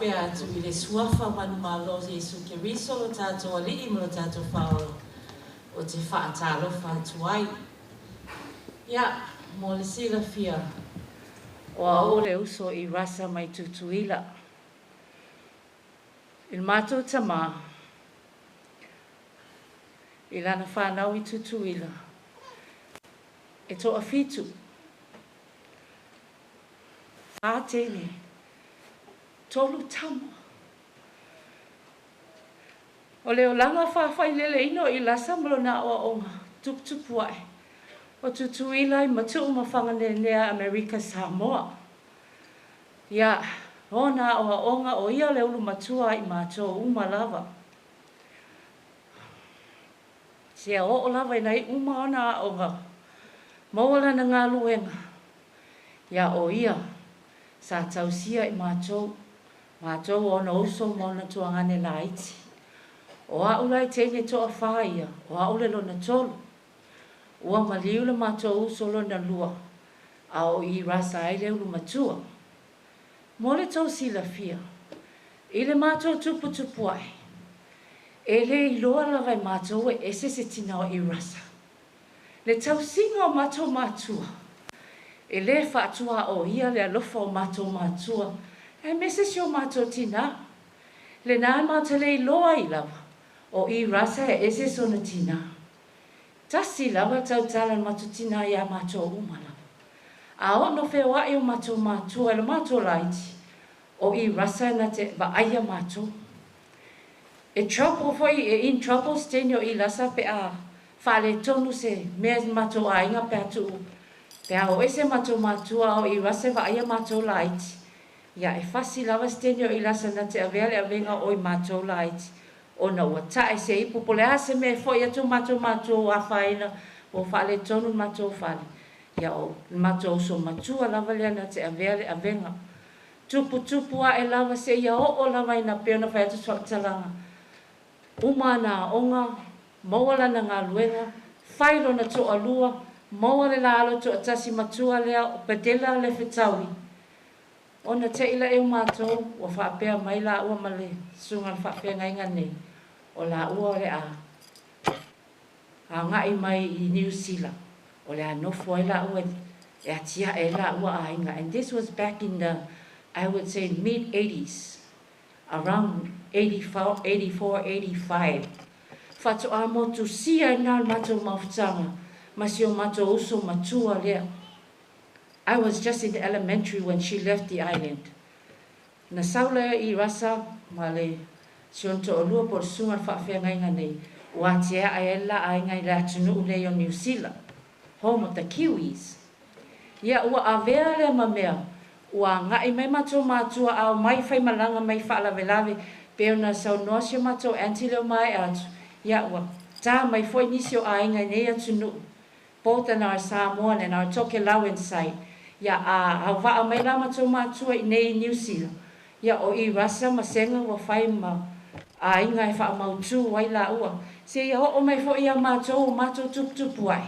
pea atu I le suafa manu malo Jesu Keriso lo tātou ali'i mo lo tātou whaolo o te whaatalofa atu ai. Ia, mo le sila fia o a o le uso Irasa mai tutuila. Il mātou tamā I lana whanau I tutuila e toa fitu Atene, tolu tama. O leo langa whawhai lele ino I lasa malo na o onga, tupu ai. O tutuila I matu umawhanga nea Amerika Samoa. Ia, ona o onga o ia leo lu matua I mato umalava. Sia o lava I uma ona onga. Mawala na ngā luenga. Ia o ia. Sa tausia I mātou o na uso mo na tuangane la iti. O a ulai tene toa whaia, o a ule lo na tolu. Ua maliu le mātou uso lo na lua, a o Irasa ai leu lu matua. Mo le tau sila fia, I le mātou tupu ai. E le iloa lawai mātou e ese se tina o Irasa. Le tau singa o mātou mātua. E le whaatua o ia le alofa o mātou mātua. E mese si o mātou tina. Le nā mātou le iloa I lawa. O Irasa e ese so na tina. Tasi lawa tau tala mātou tina I a mātou umala. A o no whewai o mātou mātua e le mātou laiti. O Irasa na te vaaya mātou. E trouble foi e in trouble stenio I lasa pe a whale tonu se mea mātou a inga pe atu. Pea o ese mātou mātua o Irasa vaaya mātou laiti. Ia e whasi lawa stenio I lasa na te aveale avenga o I mātou laiti. O na ua tae se I pupole ase me foi atu mātou mātua a whaina o whale tonu mātou whale. Ia o mātou so mātua lawa lea na te aveale avenga. Tupu a e lawa se ia o lawa I na peona whai atu talanga. Uma na onga, mawala na ngā luenga, whairo na toa lua, maua le lalo to atasi matua lea o padela le whetaui. O na te ila eo mātou, o whaapea mai la ua male, sunga whaapea ngai ngane, o la ua le a. A ngai mai I New Zealand, o le a nofo e la ua, e atia e la ua a inga. And this was back in the, I would say, mid-80s, around 84, 85. Whatu a motu sia I nā mātou mawhtanga, Masio mato uso matua lea. I was just in elementary when she left the island. Na saula Irasa male sionto o lua por sunga whaafea ngai nganei. Watia aela ai ngai la tunu leo New Zealand, home of the Kiwis. Ia ua avea lea mamea, ua ngai mai mato matua au mai whai malanga mai whaalavelave, peo na sau noasio mato anti leo mai atu. Ia ua tā mai foi nisio ai ngai nei atunu. Both in our Samoa and our Tokelau inside. Ya a wa mai la matou matua I nei New Zealand. Ya o Irasa masenga wa fai ma a inga e wha mautu wai la ua. Se ia o mai fo ia matou tupu ai.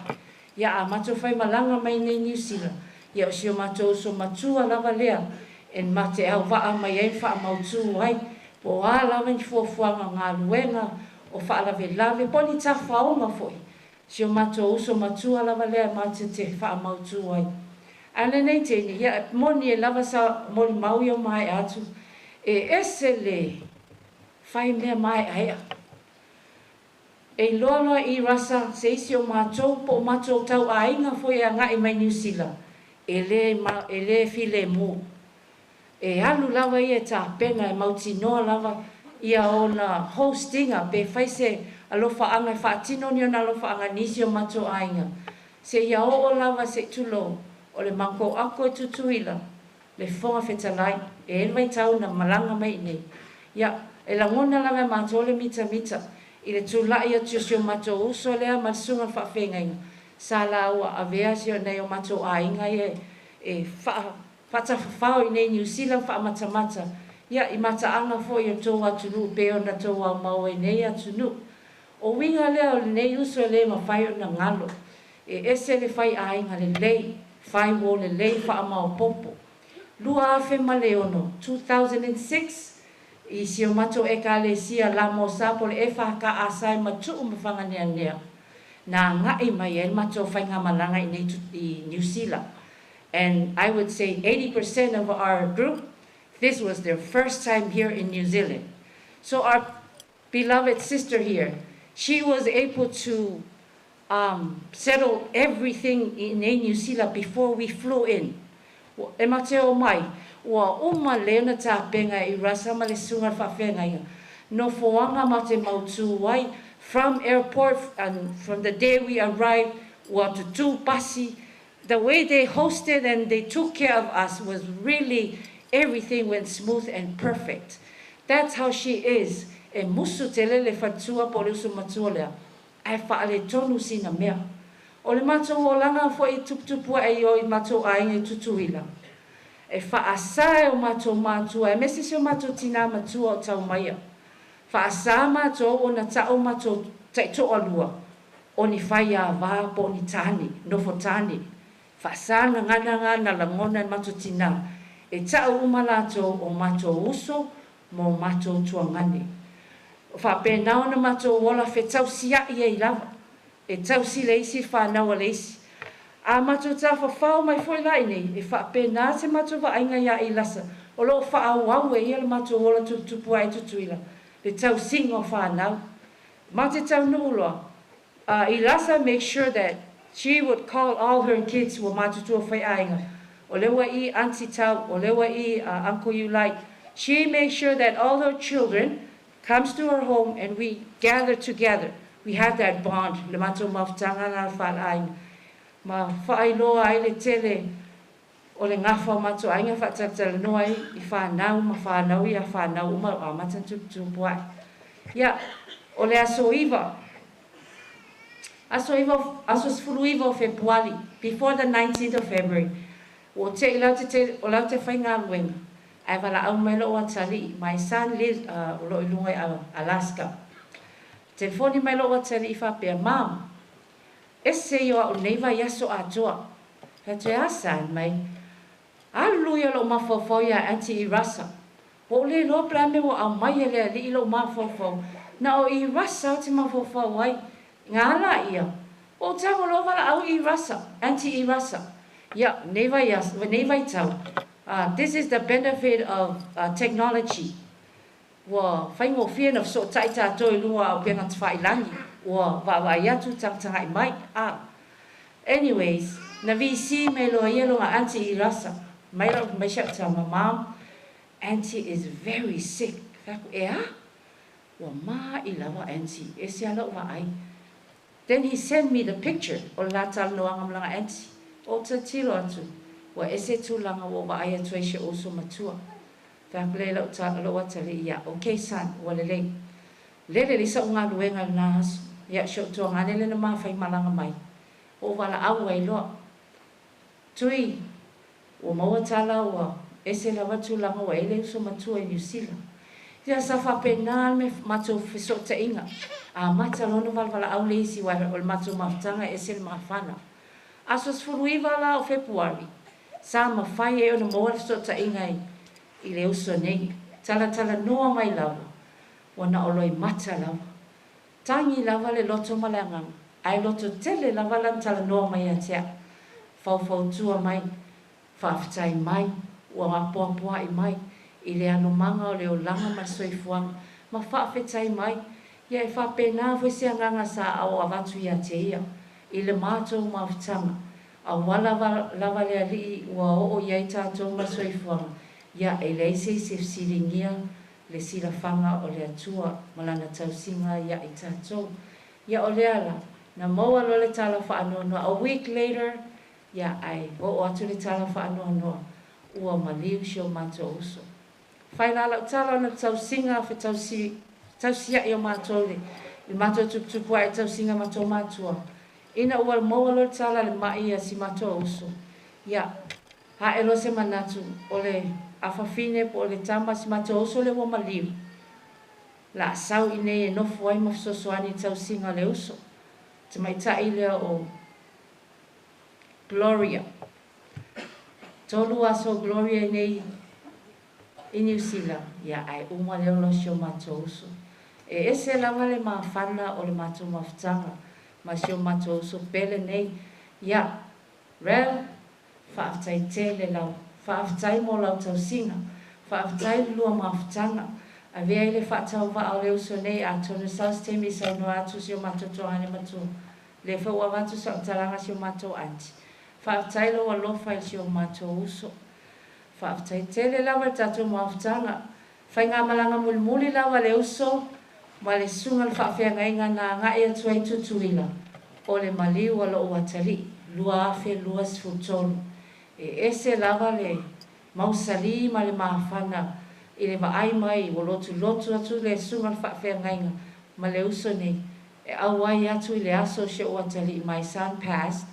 Ya a matou fai malanga mai nei New Zealand. Ya o sio matou so matua lava lea. En mate au wa mai e wha mautu wai. Po a lava ni fuafuanga ngā luenga o wha lave poni ta whaonga foi. Sio matou uso matua lava lea mate te wha mautu ai. Ana nei tēne, ia moni e lava sa Molimau I o mai atu. E ese le whai mea mai aia. E loa Irasa se isi o matou po matou tau a inga foi a ngai mai New Zealand. E le file mu. E alu lava ia ta pena e mauti noa lava ia o na hostinga pe whai se alofa anga e whaatino ni o na alofa anga nisi o matou a inga. Se ia o lava se tulo. O le manko ako e tutuila, le whonga whetalai, e elwai tau na malanga mai nei. Ia, e langona lawe mātou le mita, I le tūlai atu si o mātou uso lea malsunga whawhengainga. Sa la ua avea si o nei o mātou a inga e whatawhawhau I nei New Zealand whaamatamata. Ia, I mata anga fo I o tō atunu, peo na tō au mau e nei atunu. O winga lea o le nei uso lea ma whai o na ngalo. E ese le whai a inga le lei. Whai wo le lei wha amao popo. Lua afe ma leono, 2006, I si o mato e ka le sia la mo sa po le e whaka asai matu umawhanganea nea. Na ngai mai e mato whainga malanga i New Zealand. And I would say 80% of our group, this was their first time here in New Zealand. So our beloved sister here, she was able to settle everything in New Zealand before we flew in. E mateo mai, ua uma leona ta penga Irasa ma le sunga whawhenga ia. No foanga ma te mautu wai, from airport and from the day we arrived, ua to tu pasi. The way they hosted and they took care of us was really, everything went smooth and perfect. That's how she is. E musu te lele whatua po reusu matua lea. Ai whaale tonu sina mea. O le matou o langa fo i tuptupua e o I matou ainga I tutuila. E whaasae o matou matua, e mesisi o matou tina matua o tau maia. Whaasa matou o na tau matou taito alua. O ni whai a wā po ni tani, nofo tani. Whaasa ngana langona matou tina. E tau umalato o matou uso, mo matou tuangani. Whapenao na matou wola fe tau sia I e lava. E tau si leisi whanau a leisi. A matou ta whawhau mai foi lai nei, e whapena se matou wa ainga ia I lasa. O lo whaawau e ia le matou wola tutupu ai tutuila. Le tau singo whanau. Ma te tau nuuloa. Irasa make sure that she would call all her kids who were matou tua whai ainga. O lewa I auntie tau, o lewa I uncle you like. She made sure that all her children comes to her home and we gather together. We had that bond. Le matou mawhtanga ngā whalainga. Ma whailoa ai le tele o le ngafa matou ainga whatatala noa I whanau ma whanau I a whanau uma o amatan tupu ai. Ia, o le aso iwa. Aso sfuluiva o Februari, before the 19th of February. O te ilau o lau te whainga luenga. Ai wala au mai lo atali. My son lives o lo ilunga I Alaska. Telefoni mai lo atali I whapea, Mom, ese yo o neiva yaso atoa. He te asan mai. Aluia lo mawhawhau ia Auntie Irasa. O le lo plame o au mai ele li lo mawhawhau. Na o Irasa te mawhawhau ai. Ngala ia. O tango lo wala au Irasa. Auntie Irasa. Ya, neiva yas, neiva tau. This is the benefit of technology. Wa whaingo whian of so taita toi lua o penga te whailangi. Wa waiatu tangtanga I mai. Anyways, na visi me loa yelo nga Auntie Irasa. Mai lo mai siap tau ma Mom. Auntie is very sick. Kaku ea? Wa ma I lawa Auntie. E se ala wa ai. Then he sent me the picture. O la tal noanga mlanga Auntie. O ta tilo atu. Wa ese tūlanga o wa ai atu eise oso matua. Whakule lau ta aloa tali ia. Okay son, wale lei. Lele lisa o ngā luenga nā asu. Ia shok tua ngane le na mawhai malanga mai. O wala au ai loa. Tui, o maua tala o ese lawa tūlanga o ele oso matua I New Zealand. Ia sa whapena me matou whisok ta inga. A mata lono wala au le isi wa o le matou mawhtanga ese le mawhana. Asos furuiva la o Februari. Sa mawhai e o na maua whisok ta inga I le uso nei. Tala noa mai lawa. Wana oloi mata lawa. Tangi lawa le loto malangang. Ai loto tele lawa lan tala noa mai atea. Fau tua mai. Whaftai mai. Ua apoapoa I mai. I le ano manga o le o langa ma soifuanga. Ma whawhetai mai. Ia e whapena fwese anganga sa au avatu I te ia. I le mātou mawhtanga. A wala lava le ali ua o iai tātou ma soifuanga. Ia e leise se siringia le sila whanga o le atua malana tausinga ia I tātou. Ia o le ala, na maua lo le tala whaanoa. A week later, ia ai o atu le tala whaanoa. Ua maliu si o mātou uso. Whainala o tala na tausinga whi tausia I o mātou le. I mātou tuputupu ai tausinga mātou mātua. Ina ua maua lo le tala le mai si mātou uso. Ia, ha elo se manatu o le afafine po le tama si matou oso le wa maliu. La sau ine e nofu ai mafsosoani tau singa le uso. Te mai tai lea o Gloria. Tolu aso Gloria nei i New Zealand ia ai uma le lo sio matou uso e ese lava le mafana o le matou mafutanga ma sio matou uso pele nei ia rel whaaftai te le lau whaaftai mo lau tausinga whaaftai lua mafutanga a vea ile whaatau wa au le uso nei a tonu saus te mi sa no atu sio matou tohane matou le whaua watu sa utaranga sio matou anti whaaftai lo alofa il sio matou uso whaaftai te le lau tatou mafutanga whai ngā malanga muli lau le uso ma le sunga le whaafenga inga na ngai atu ai tutuila o le maliu alo o atari lua afe lua sfutolu e ese lava le mausali ma le mafana i le vaai mai o lotu atu le sunga le whaafenga inga ma le uso nei e awai atu i le aso se o atari my son passed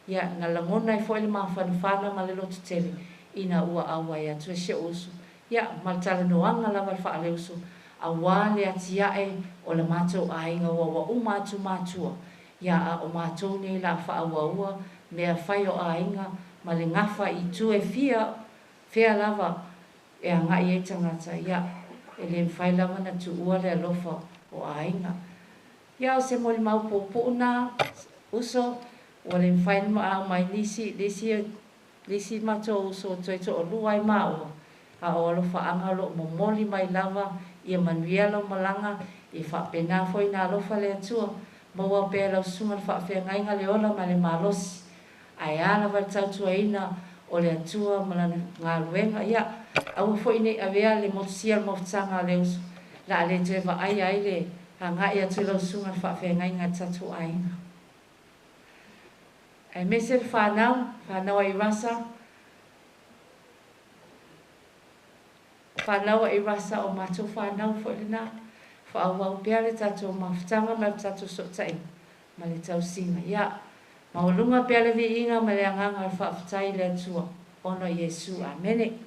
ia na langona i foi le mafana ma le lotu tele ina ua awai atu se uso ia ma tala noanga lava le whaale uso awa le atiae o le matou ainga wa umatu matua ia a o matou nei la whaaua mea whai o ainga ma le ngafa i tu e fia lava e a ngai e tangata ia e le whai lava na tu ua le alofa o ainga ia o se Molimau popo na uso o le whai ma mai lisi matou uso toi to o luai maua a o alofa anga lo momoli mai lava ia manuela malanga i whapena foi na alofa le atua maua pe lau sunga whawhenga le ola ma le malosi ai ala wa tautua ina o le atua ma ngā luenga ia au foi nei avea le motusia mofutanga le usu la le teva ai le hanga ia tu lau sunga whawhenga tatu aina ai mese whanau a Irasa whanau a Irasa o matou whanau foi le na whaawau pia le tatou mafutanga ma le tatou sotai ma le tausinga ia maulunga pia le viinga ma le anganga le whaafutai le atua ono Yesu amene